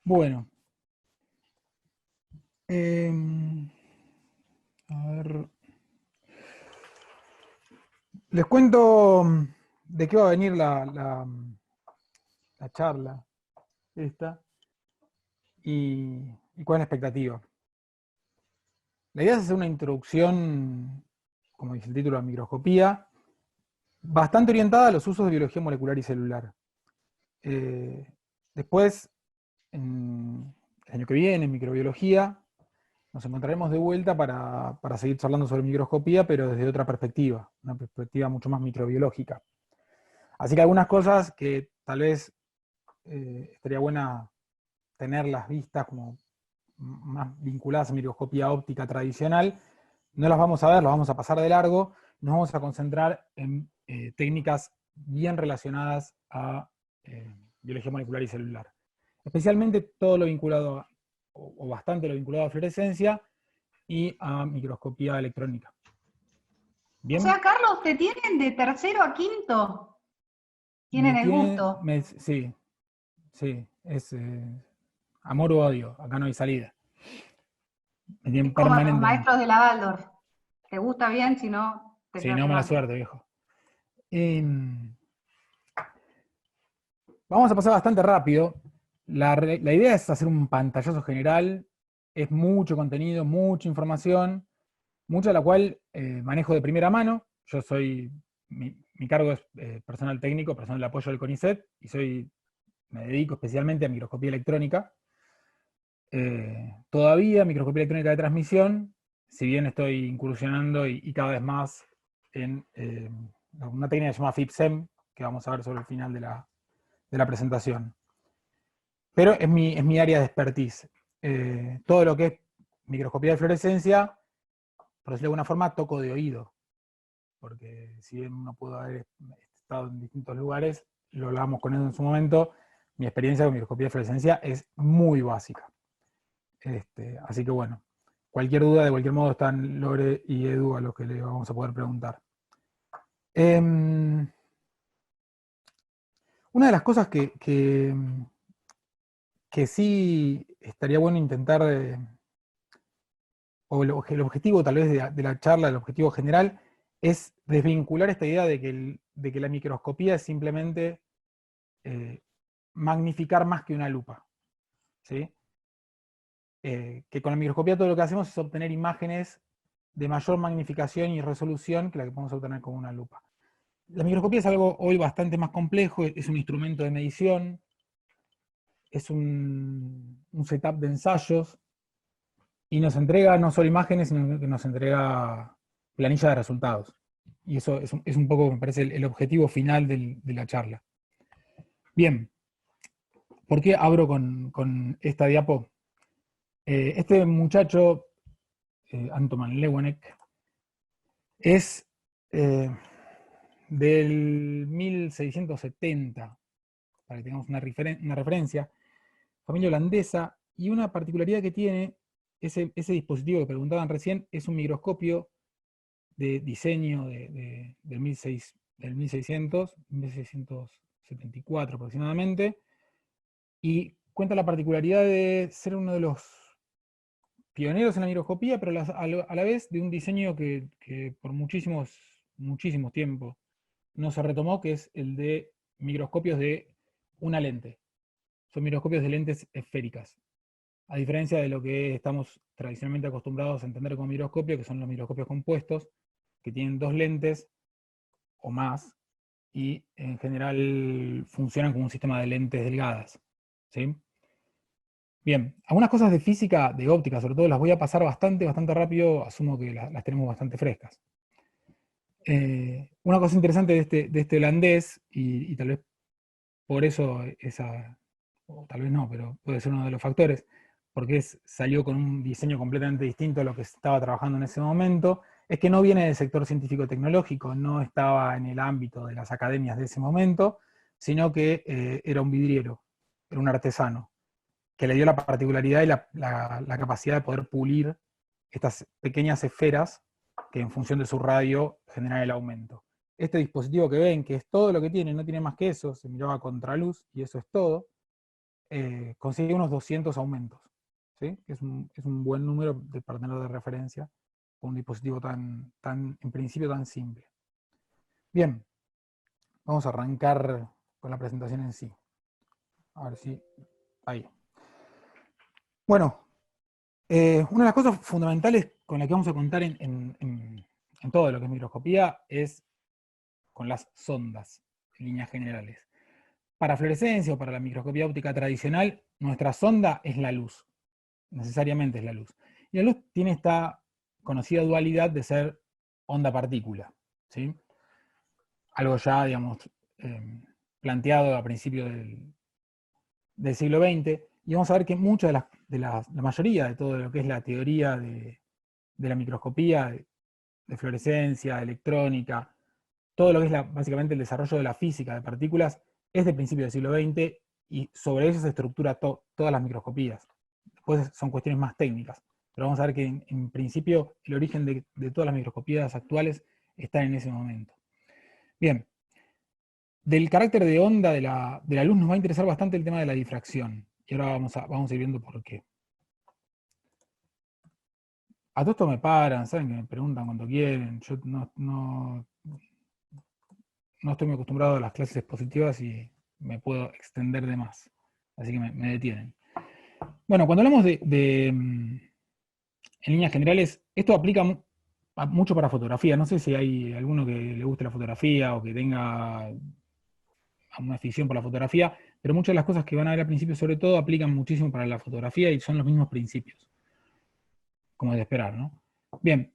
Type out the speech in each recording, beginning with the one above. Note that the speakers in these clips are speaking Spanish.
Bueno, a ver, les cuento de qué va a venir la charla esta y cuál es la expectativa. La idea es hacer una introducción, como dice el título, a microscopía, bastante orientada a los usos de biología molecular y celular. Eh, Después, el año que viene, en microbiología, nos encontraremos de vuelta para seguir charlando sobre microscopía, pero desde otra perspectiva, una perspectiva mucho más microbiológica. Así que algunas cosas que tal vez estaría buena tenerlas vistas como más vinculadas a microscopía óptica tradicional, no las vamos a ver, las vamos a pasar de largo, nos vamos a concentrar en técnicas bien relacionadas a biología molecular y celular. Especialmente todo lo vinculado o bastante lo vinculado a fluorescencia y a microscopía electrónica. O ¿Bien? sea, Carlos, te tienen de tercero a quinto. Tienen el gusto. Sí, sí, es amor o odio, acá no hay salida. Me Es tienen como los permanentemente. maestros de la Waldorf. Te gusta bien, si no, te Sí, llevas no, re mala mal. suerte, viejo. Vamos a pasar bastante rápido. La idea es hacer un pantallazo general. Es mucho contenido, mucha información, mucha de la cual manejo de primera mano. Yo soy, mi cargo es personal técnico, personal de apoyo del CONICET, y me dedico especialmente a microscopía electrónica. Todavía microscopía electrónica de transmisión, si bien estoy incursionando y cada vez más en una técnica que se llama FIPSEM, que vamos a ver sobre el final de la presentación. Pero es mi área de expertise. Todo lo que es microscopía de fluorescencia, por decirlo de alguna forma, toco de oído. Porque si bien uno pudo haber estado en distintos lugares, lo hablábamos con él en su momento, mi experiencia con microscopía de fluorescencia es muy básica. Así que bueno, cualquier duda, de cualquier modo, están Lore y Edu a los que le vamos a poder preguntar. Una de las cosas que sí estaría bueno intentar, o el objetivo tal vez de la charla, el objetivo general, es desvincular esta idea de que la microscopía es simplemente magnificar más que una lupa. ¿Sí? Que con la microscopía todo lo que hacemos es obtener imágenes de mayor magnificación y resolución que la que podemos obtener con una lupa. La microscopía es algo hoy bastante más complejo, es un instrumento de medición, es un setup de ensayos, y nos entrega no solo imágenes, sino que nos entrega planilla de resultados. Y eso es un poco, me parece, el objetivo final de la charla. Bien, ¿por qué abro con esta diapo? Este muchacho, Antoman Lewanek, es del 1670, para que tengamos una referencia, familia holandesa, y una particularidad que tiene ese dispositivo que preguntaban recién, es un microscopio de diseño del 1674 aproximadamente, y cuenta la particularidad de ser uno de los pioneros en la microscopía, pero a la vez de un diseño que por muchísimos tiempos no se retomó, que es el de microscopios de una lente. Son microscopios de lentes esféricas. A diferencia de lo que estamos tradicionalmente acostumbrados a entender como microscopio, que son los microscopios compuestos, que tienen dos lentes o más, y en general funcionan como un sistema de lentes delgadas. ¿Sí? Bien, algunas cosas de física, de óptica sobre todo, las voy a pasar bastante rápido, asumo que las tenemos bastante frescas. Una cosa interesante de este holandés, y tal vez por eso o tal vez no, pero puede ser uno de los factores, porque salió con un diseño completamente distinto a lo que se estaba trabajando en ese momento, es que no viene del sector científico-tecnológico, no estaba en el ámbito de las academias de ese momento, sino que era un vidriero, era un artesano, que le dio la particularidad y la capacidad de poder pulir estas pequeñas esferas que en función de su radio generan el aumento. Este dispositivo que ven, que es todo lo que tiene, no tiene más que eso, se miraba a contraluz y eso es todo, consigue unos 200 aumentos, ¿sí? Es un buen número para tener de referencia con un dispositivo en principio tan simple. Bien, vamos a arrancar con la presentación en sí. A ver si... Ahí. Bueno, una de las cosas fundamentales con las que vamos a contar en todo lo que es microscopía es con las sondas, en líneas generales. Para fluorescencia o para la microscopía óptica tradicional, nuestra sonda es la luz, necesariamente es la luz. Y la luz tiene esta conocida dualidad de ser onda-partícula, ¿sí? Algo ya, digamos, planteado a principios del siglo XX, y vamos a ver que mucha la mayoría de todo lo que es la teoría de la microscopía, de fluorescencia, electrónica, todo lo que es básicamente el desarrollo de la física de partículas, es de principios del siglo XX, y sobre eso se estructura todas las microscopías. Después son cuestiones más técnicas, pero vamos a ver que en principio el origen de todas las microscopías actuales está en ese momento. Bien, del carácter de onda de la luz nos va a interesar bastante el tema de la difracción, y ahora vamos a ir viendo por qué. A todo esto me paran, saben que me preguntan cuando quieren, yo no estoy muy acostumbrado a las clases expositivas y me puedo extender de más, así que me detienen. Bueno, cuando hablamos en líneas generales, esto aplica mucho para fotografía. No sé si hay alguno que le guste la fotografía o que tenga una afición por la fotografía, pero muchas de las cosas que van a ver al principio sobre todo aplican muchísimo para la fotografía y son los mismos principios, como es de esperar, ¿no? Bien,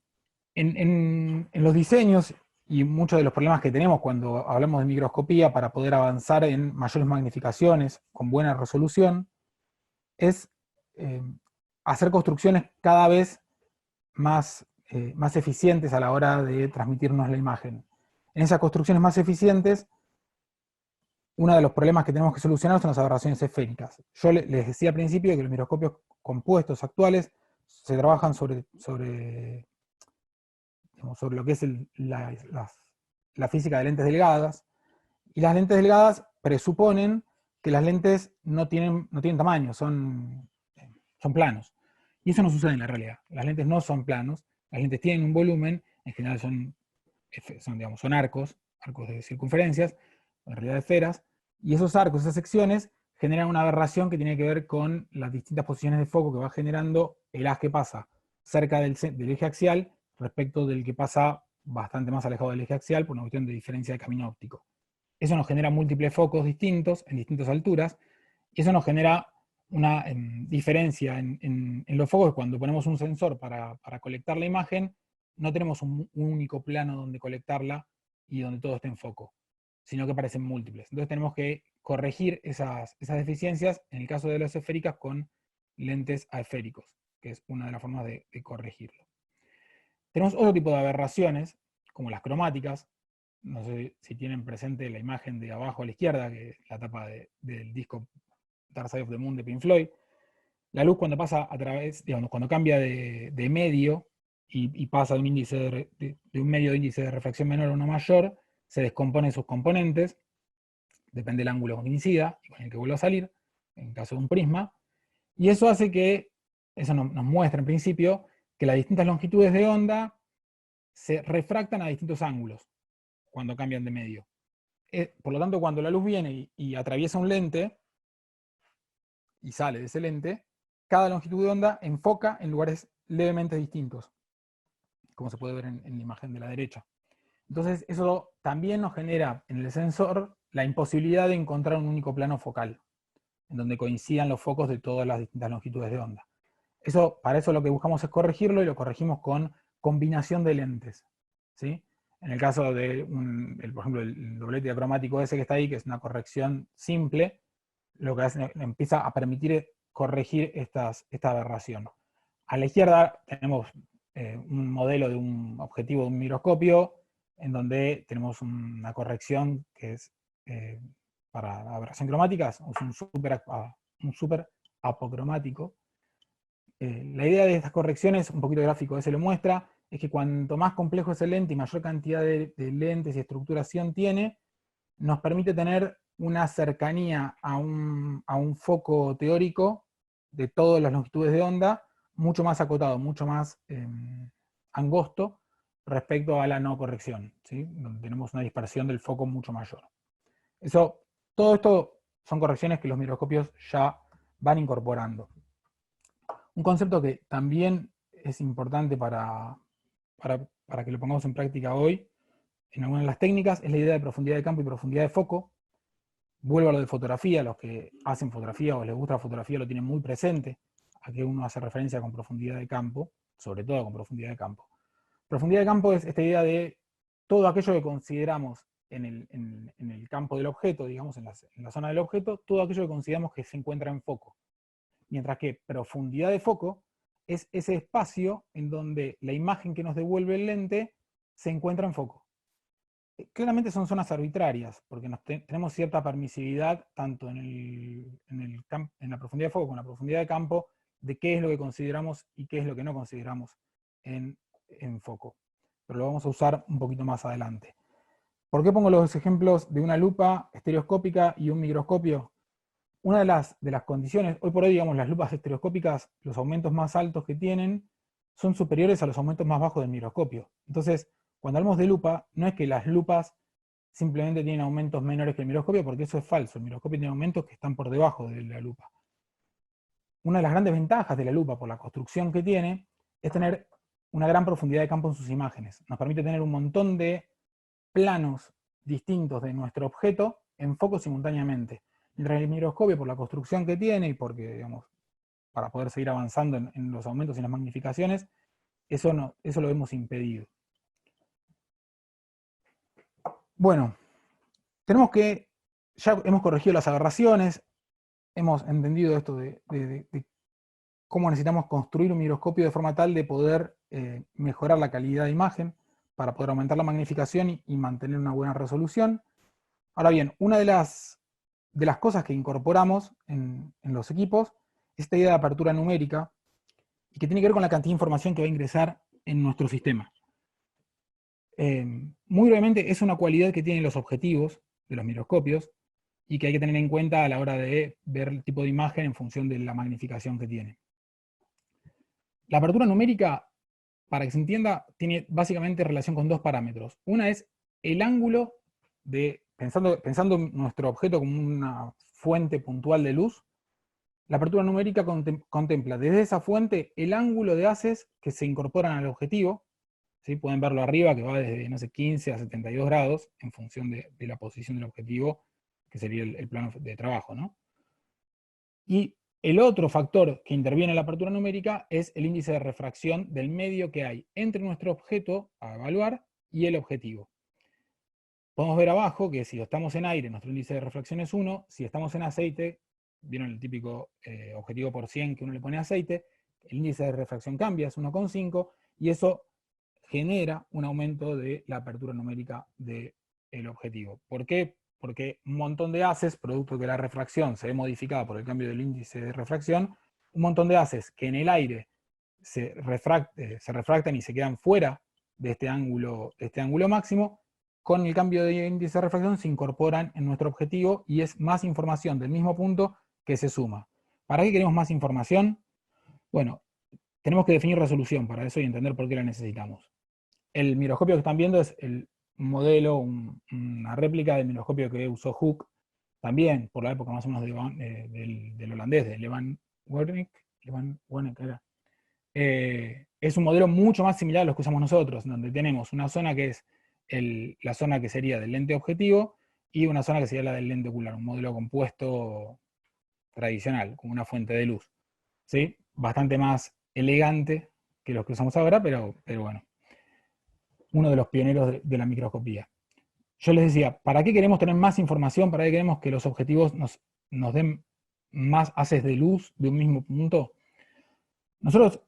en los diseños y muchos de los problemas que tenemos cuando hablamos de microscopía para poder avanzar en mayores magnificaciones con buena resolución, es hacer construcciones cada vez más eficientes a la hora de transmitirnos la imagen. En esas construcciones más eficientes, uno de los problemas que tenemos que solucionar son las aberraciones esféricas. Yo les decía al principio que los microscopios compuestos actuales se trabajan sobre lo que es la física de lentes delgadas, y las lentes delgadas presuponen que las lentes no tienen tamaño, son planos. Y eso no sucede en la realidad. Las lentes no son planos, las lentes tienen un volumen, en general son arcos de circunferencias, en realidad esferas, y esos arcos, esas secciones, generan una aberración que tiene que ver con las distintas posiciones de foco que va generando el haz que pasa cerca del eje axial respecto del que pasa bastante más alejado del eje axial por una cuestión de diferencia de camino óptico. Eso nos genera múltiples focos distintos, en distintas alturas, y eso nos genera una diferencia en los focos. Cuando ponemos un sensor para colectar la imagen, no tenemos un único plano donde colectarla y donde todo esté en foco, sino que aparecen múltiples. Entonces tenemos que corregir esas deficiencias, en el caso de las esféricas, con lentes aesféricos, que es una de las formas de corregirlo. Tenemos otro tipo de aberraciones, como las cromáticas. No sé si tienen presente la imagen de abajo a la izquierda, que es la tapa del disco Dark Side of the Moon de Pink Floyd. La luz cuando pasa a través, digamos, cuando cambia de medio y pasa de un medio de índice de refracción menor a uno mayor, se descomponen sus componentes, depende del ángulo con que incida y con el que vuelva a salir, en caso de un prisma, y eso hace que, eso nos muestra en principio, que las distintas longitudes de onda se refractan a distintos ángulos cuando cambian de medio. Por lo tanto, cuando la luz viene y atraviesa un lente y sale de ese lente, cada longitud de onda enfoca en lugares levemente distintos, como se puede ver en la imagen de la derecha. Entonces, eso también nos genera en el sensor la imposibilidad de encontrar un único plano focal, en donde coincidan los focos de todas las distintas longitudes de onda. Para eso lo que buscamos es corregirlo, y lo corregimos con combinación de lentes, ¿sí? En el caso de, por ejemplo, el doblete cromático ese que está ahí, que es una corrección simple, lo que empieza a permitir corregir esta aberración. A la izquierda tenemos un modelo de un objetivo de un microscopio, en donde tenemos una corrección que es para aberración cromática, es un super apocromático. La idea de estas correcciones, un poquito gráfico ese lo muestra, es que cuanto más complejo es el lente y mayor cantidad de lentes y estructuración tiene, nos permite tener una cercanía a un foco teórico de todas las longitudes de onda, mucho más acotado, mucho más angosto respecto a la no corrección, ¿sí? Donde tenemos una dispersión del foco mucho mayor. Todo esto son correcciones que los microscopios ya van incorporando. Un concepto que también es importante para que lo pongamos en práctica hoy, en algunas de las técnicas, es la idea de profundidad de campo y profundidad de foco. Vuelvo a lo de fotografía, los que hacen fotografía o les gusta la fotografía lo tienen muy presente, a que uno hace referencia con profundidad de campo, sobre todo con profundidad de campo. Profundidad de campo es esta idea de todo aquello que consideramos en el campo del objeto, digamos, en la zona del objeto, todo aquello que consideramos que se encuentra en foco. Mientras que profundidad de foco es ese espacio en donde la imagen que nos devuelve el lente se encuentra en foco. Claramente son zonas arbitrarias, porque tenemos cierta permisividad tanto en la profundidad de foco como en la profundidad de campo, de qué es lo que consideramos y qué es lo que no consideramos en foco. Pero lo vamos a usar un poquito más adelante. ¿Por qué pongo los ejemplos de una lupa estereoscópica y un microscopio? Una de las condiciones, hoy por hoy, digamos, las lupas estereoscópicas, los aumentos más altos que tienen son superiores a los aumentos más bajos del microscopio. Entonces, cuando hablamos de lupa, no es que las lupas simplemente tienen aumentos menores que el microscopio, porque eso es falso. El microscopio tiene aumentos que están por debajo de la lupa. Una de las grandes ventajas de la lupa, por la construcción que tiene, es tener una gran profundidad de campo en sus imágenes. Nos permite tener un montón de planos distintos de nuestro objeto en foco simultáneamente. Mientras el microscopio, por la construcción que tiene y porque, digamos, para poder seguir avanzando en los aumentos y en las magnificaciones, eso lo vemos impedido. Bueno, ya hemos corregido las aberraciones, hemos entendido esto de cómo necesitamos construir un microscopio de forma tal de poder mejorar la calidad de imagen, para poder aumentar la magnificación y mantener una buena resolución. Ahora bien, una de las cosas que incorporamos en los equipos es esta idea de apertura numérica, y que tiene que ver con la cantidad de información que va a ingresar en nuestro sistema. Muy brevemente, es una cualidad que tienen los objetivos de los microscopios, y que hay que tener en cuenta a la hora de ver el tipo de imagen en función de la magnificación que tiene. La apertura numérica, para que se entienda, tiene básicamente relación con dos parámetros. Una es el ángulo pensando nuestro objeto como una fuente puntual de luz. La apertura numérica contempla desde esa fuente el ángulo de haces que se incorporan al objetivo. ¿Sí? Pueden verlo arriba, que va desde, no sé, 15 a 72 grados, en función de la posición del objetivo, que sería el plano de trabajo, ¿no? Y el otro factor que interviene en la apertura numérica es el índice de refracción del medio que hay entre nuestro objeto a evaluar y el objetivo. Podemos ver abajo que si estamos en aire, nuestro índice de refracción es 1, si estamos en aceite, vieron el típico objetivo por 100 que uno le pone aceite, el índice de refracción cambia, es 1,5, y eso genera un aumento de la apertura numérica del objetivo. ¿Por qué? Porque un montón de haces, producto de que la refracción se ve modificada por el cambio del índice de refracción, un montón de haces que en el aire se refractan y se quedan fuera de este ángulo máximo, con el cambio de índice de refracción se incorporan en nuestro objetivo y es más información del mismo punto que se suma. ¿Para qué queremos más información? Bueno, tenemos que definir resolución para eso y entender por qué la necesitamos. El microscopio que están viendo es el modelo, una réplica del microscopio que usó Hooke, también por la época más o menos del holandés, de Levan Wernicke era. Es un modelo mucho más similar a los que usamos nosotros, donde tenemos una zona que es la zona que sería del lente objetivo y una zona que sería la del lente ocular, un modelo compuesto tradicional, como una fuente de luz. ¿Sí? Bastante más elegante que los que usamos ahora, pero bueno, uno de los pioneros de la microscopía. Yo les decía, ¿para qué queremos tener más información? ¿Para qué queremos que los objetivos nos den más haces de luz de un mismo punto? Nosotros,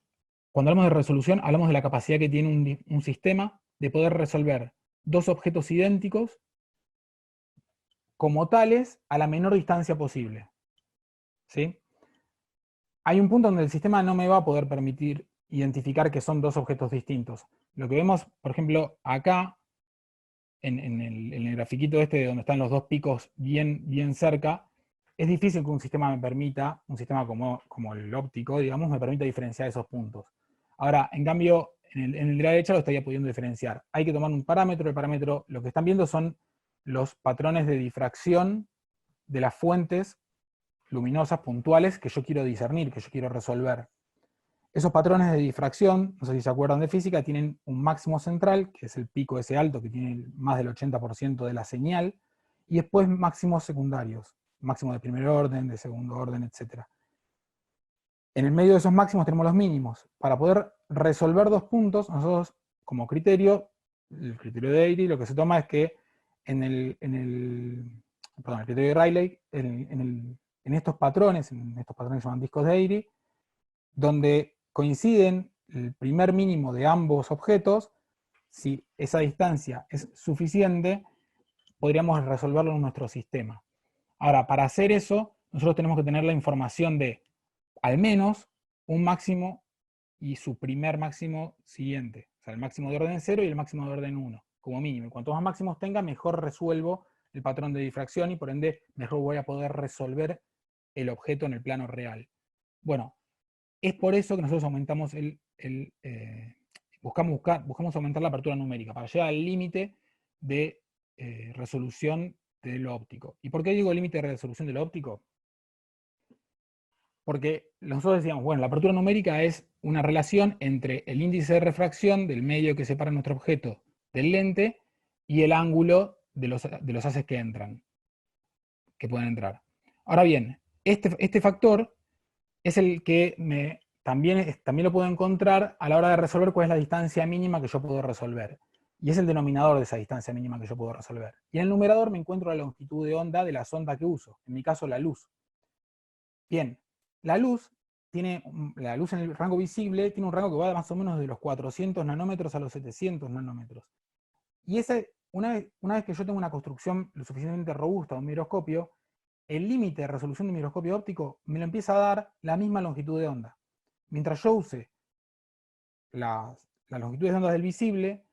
cuando hablamos de resolución, hablamos de la capacidad que tiene un sistema de poder resolver dos objetos idénticos como tales a la menor distancia posible. ¿Sí? Hay un punto donde el sistema no me va a poder permitir identificar que son dos objetos distintos. Lo que vemos, por ejemplo, acá, en el grafiquito este donde están los dos picos bien cerca, es difícil que un sistema me permita, un sistema como el óptico, digamos, me permita diferenciar esos puntos. Ahora, en cambio, en el de la derecha lo estaría pudiendo diferenciar. Hay que tomar un parámetro, el parámetro, lo que están viendo son los patrones de difracción de las fuentes luminosas puntuales que yo quiero discernir, que yo quiero resolver. Esos patrones de difracción, no sé si se acuerdan de física, tienen un máximo central, que es el pico ese alto, que tiene más del 80% de la señal, y después máximos secundarios, máximo de primer orden, de segundo orden, etc. En el medio de esos máximos tenemos los mínimos. Para poder resolver dos puntos, nosotros, como criterio, el criterio de Airy, lo que se toma es que el criterio de Rayleigh, en estos patrones que se llaman discos de Airy, donde coinciden el primer mínimo de ambos objetos, si esa distancia es suficiente, podríamos resolverlo en nuestro sistema. Ahora, para hacer eso, nosotros tenemos que tener la información de al menos un máximo y su primer máximo siguiente. O sea, el máximo de orden 0 y el máximo de orden 1, como mínimo. Y cuanto más máximos tenga, mejor resuelvo el patrón de difracción y por ende mejor voy a poder resolver el objeto en el plano real. Bueno, es por eso que nosotros aumentamos buscamos aumentar la apertura numérica, para llegar al límite de resolución de lo óptico. ¿Y por qué digo límite de resolución de lo óptico? Porque nosotros decíamos, bueno, la apertura numérica es una relación entre el índice de refracción del medio que separa nuestro objeto del lente y el ángulo de los haces que entran, que pueden entrar. Ahora bien, este factor es el que también lo puedo encontrar a la hora de resolver cuál es la distancia mínima que yo puedo resolver. Y es el denominador de esa distancia mínima que yo puedo resolver. Y en el numerador me encuentro la longitud de onda de la sonda que uso, en mi caso la luz. Bien, la luz en el rango visible tiene un rango que va más o menos de los 400 nanómetros a los 700 nanómetros. Y una vez que yo tengo una construcción lo suficientemente robusta, un microscopio, el límite de resolución de microscopio óptico me lo empieza a dar la misma longitud de onda. Mientras yo use las longitudes de onda del visible,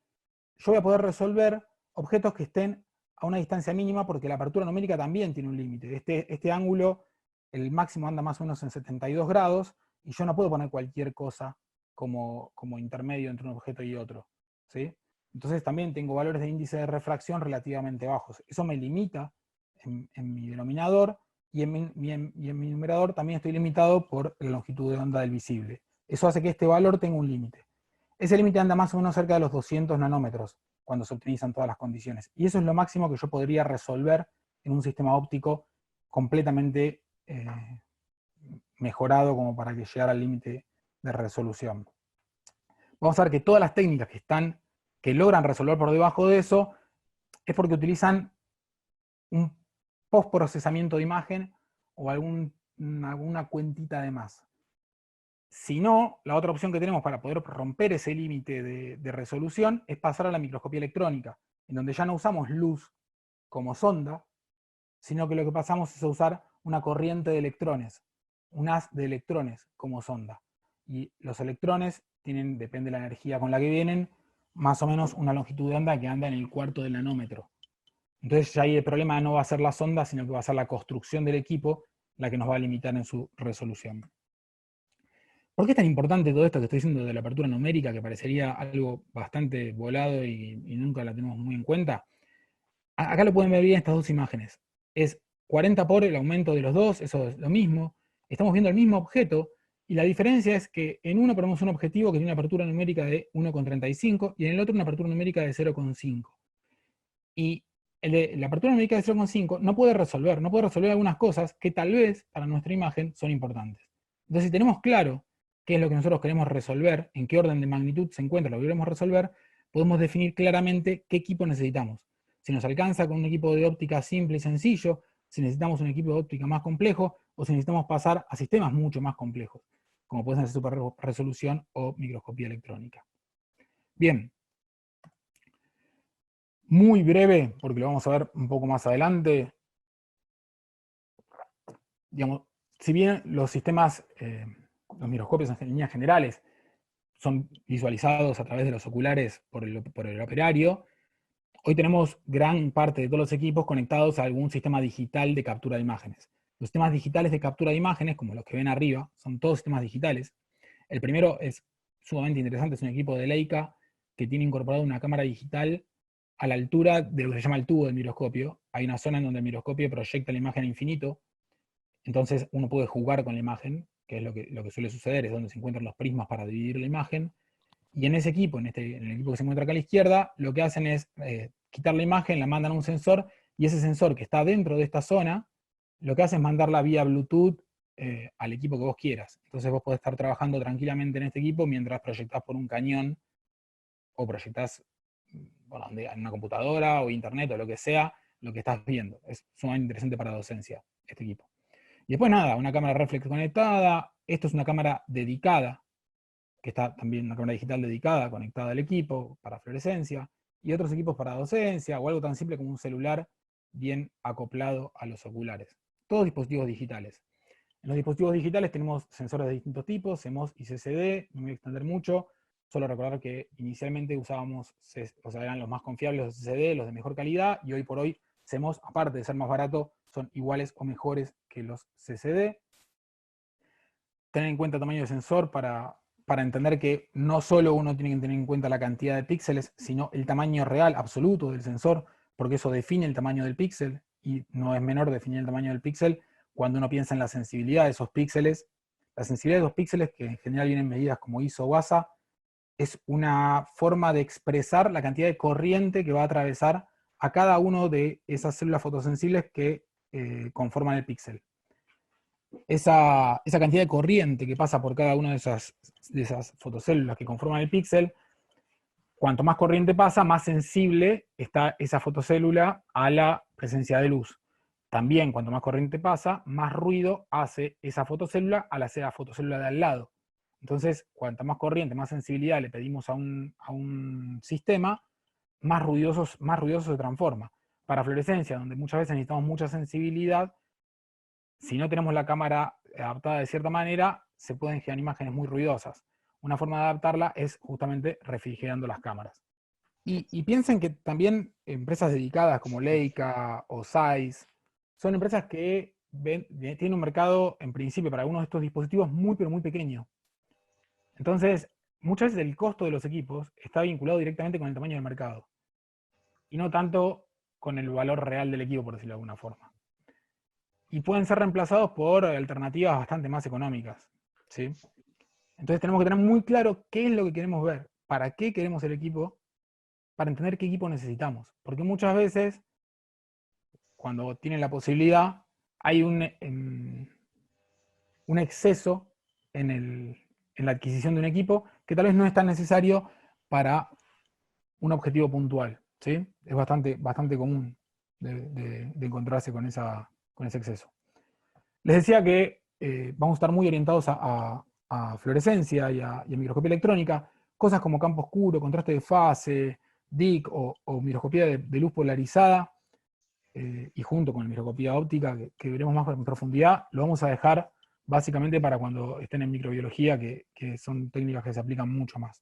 yo voy a poder resolver objetos que estén a una distancia mínima, porque la apertura numérica también tiene un límite. Este ángulo, el máximo anda más o menos en 72 grados, y yo no puedo poner cualquier cosa como intermedio entre un objeto y otro, ¿sí? Entonces también tengo valores de índice de refracción relativamente bajos. Eso me limita en mi denominador, y en mi numerador también estoy limitado por la longitud de onda del visible. Eso hace que este valor tenga un límite. Ese límite anda más o menos cerca de los 200 nanómetros cuando se optimizan todas las condiciones. Y eso es lo máximo que yo podría resolver en un sistema óptico completamente mejorado como para que llegara al límite de resolución. Vamos a ver que todas las técnicas que logran resolver por debajo de eso es porque utilizan un postprocesamiento de imagen o alguna cuentita de más. Si no, la otra opción que tenemos para poder romper ese límite de resolución es pasar a la microscopía electrónica, en donde ya no usamos luz como sonda, sino que lo que pasamos es a usar una corriente de electrones, un haz de electrones como sonda. Y los electrones depende de la energía con la que vienen, más o menos una longitud de onda que anda en el cuarto del nanómetro. Entonces ya ahí el problema no va a ser la sonda, sino que va a ser la construcción del equipo la que nos va a limitar en su resolución. ¿Por qué es tan importante todo esto que estoy diciendo de la apertura numérica, que parecería algo bastante volado y nunca la tenemos muy en cuenta? Acá lo pueden ver bien estas dos imágenes. Es 40 por el aumento de los dos, eso es lo mismo. Estamos viendo el mismo objeto, y la diferencia es que en uno ponemos un objetivo que tiene una apertura numérica de 1,35 y en el otro una apertura numérica de 0,5. Y la apertura numérica de 0,5 no puede resolver algunas cosas que tal vez para nuestra imagen son importantes. Entonces, si tenemos claro qué es lo que nosotros queremos resolver, en qué orden de magnitud se encuentra lo que queremos resolver, podemos definir claramente qué equipo necesitamos. Si nos alcanza con un equipo de óptica simple y sencillo, si necesitamos un equipo de óptica más complejo, o si necesitamos pasar a sistemas mucho más complejos, como pueden ser super resolución o microscopía electrónica. Bien. Muy breve, porque lo vamos a ver un poco más adelante. Digamos, si bien los sistemas, los microscopios en líneas generales, son visualizados a través de los oculares por el operario, hoy tenemos gran parte de todos los equipos conectados a algún sistema digital de captura de imágenes. Los sistemas digitales de captura de imágenes, como los que ven arriba, son todos sistemas digitales. El primero es sumamente interesante, es un equipo de Leica que tiene incorporado una cámara digital a la altura de lo que se llama el tubo del miroscopio. Hay una zona en donde el miroscopio proyecta la imagen a infinito, entonces uno puede jugar con la imagen, que es lo que suele suceder, es donde se encuentran los prismas para dividir la imagen. Y en ese equipo, en el equipo que se encuentra acá a la izquierda, lo que hacen es quitar la imagen, la mandan a un sensor, y ese sensor que está dentro de esta zona, lo que hace es mandarla vía Bluetooth al equipo que vos quieras. Entonces vos podés estar trabajando tranquilamente en este equipo mientras proyectás por un cañón, o proyectás en una computadora, o internet, o lo que sea, lo que estás viendo. Es sumamente interesante para docencia, este equipo. Y después nada, una cámara reflex conectada, esto es una cámara dedicada, que está también una cámara digital dedicada, conectada al equipo, para fluorescencia, y otros equipos para docencia, o algo tan simple como un celular bien acoplado a los oculares. Todos dispositivos digitales. En los dispositivos digitales tenemos sensores de distintos tipos, CMOS y CCD, no me voy a extender mucho, solo recordar que inicialmente usábamos, o sea, eran los más confiables los CCD, los de mejor calidad, y hoy por hoy CMOS, aparte de ser más barato, son iguales o mejores que los CCD. Tener en cuenta el tamaño del sensor para entender que no solo uno tiene que tener en cuenta la cantidad de píxeles, sino el tamaño real, absoluto del sensor, porque eso define el tamaño del píxel, y no es menor definir el tamaño del píxel cuando uno piensa en la sensibilidad de esos píxeles. La sensibilidad de los píxeles, que en general vienen medidas como ISO o ASA, es una forma de expresar la cantidad de corriente que va a atravesar a cada uno de esas células fotosensibles que conforman el píxel. Esa cantidad de corriente que pasa por cada una de esas fotocélulas que conforman el píxel, cuanto más corriente pasa, más sensible está esa fotocélula a la presencia de luz. También, cuanto más corriente pasa, más ruido hace esa fotocélula a la fotocélula de al lado. Entonces, cuanta más corriente, más sensibilidad le pedimos a un sistema, más ruidoso se transforma. Para fluorescencia, donde muchas veces necesitamos mucha sensibilidad, si no tenemos la cámara adaptada de cierta manera, se pueden generar imágenes muy ruidosas. Una forma de adaptarla es justamente refrigerando las cámaras. Y piensen que también empresas dedicadas como Leica o Zeiss son empresas que tienen un mercado, en principio, para algunos de estos dispositivos muy, pero muy pequeño. Entonces, muchas veces el costo de los equipos está vinculado directamente con el tamaño del mercado, y no tanto con el valor real del equipo, por decirlo de alguna forma. Y pueden ser reemplazados por alternativas bastante más económicas, ¿sí? Entonces tenemos que tener muy claro qué es lo que queremos ver, para qué queremos el equipo, para entender qué equipo necesitamos. Porque muchas veces, cuando tienen la posibilidad, hay un exceso en la adquisición de un equipo que tal vez no es tan necesario para un objetivo puntual, ¿sí? Es bastante común de encontrarse con ese exceso. Les decía que vamos a estar muy orientados a fluorescencia y a microscopía electrónica, cosas como campo oscuro, contraste de fase, DIC o microscopía de luz polarizada, y junto con la microscopía óptica, que veremos más en profundidad, lo vamos a dejar básicamente para cuando estén en microbiología, que son técnicas que se aplican mucho más.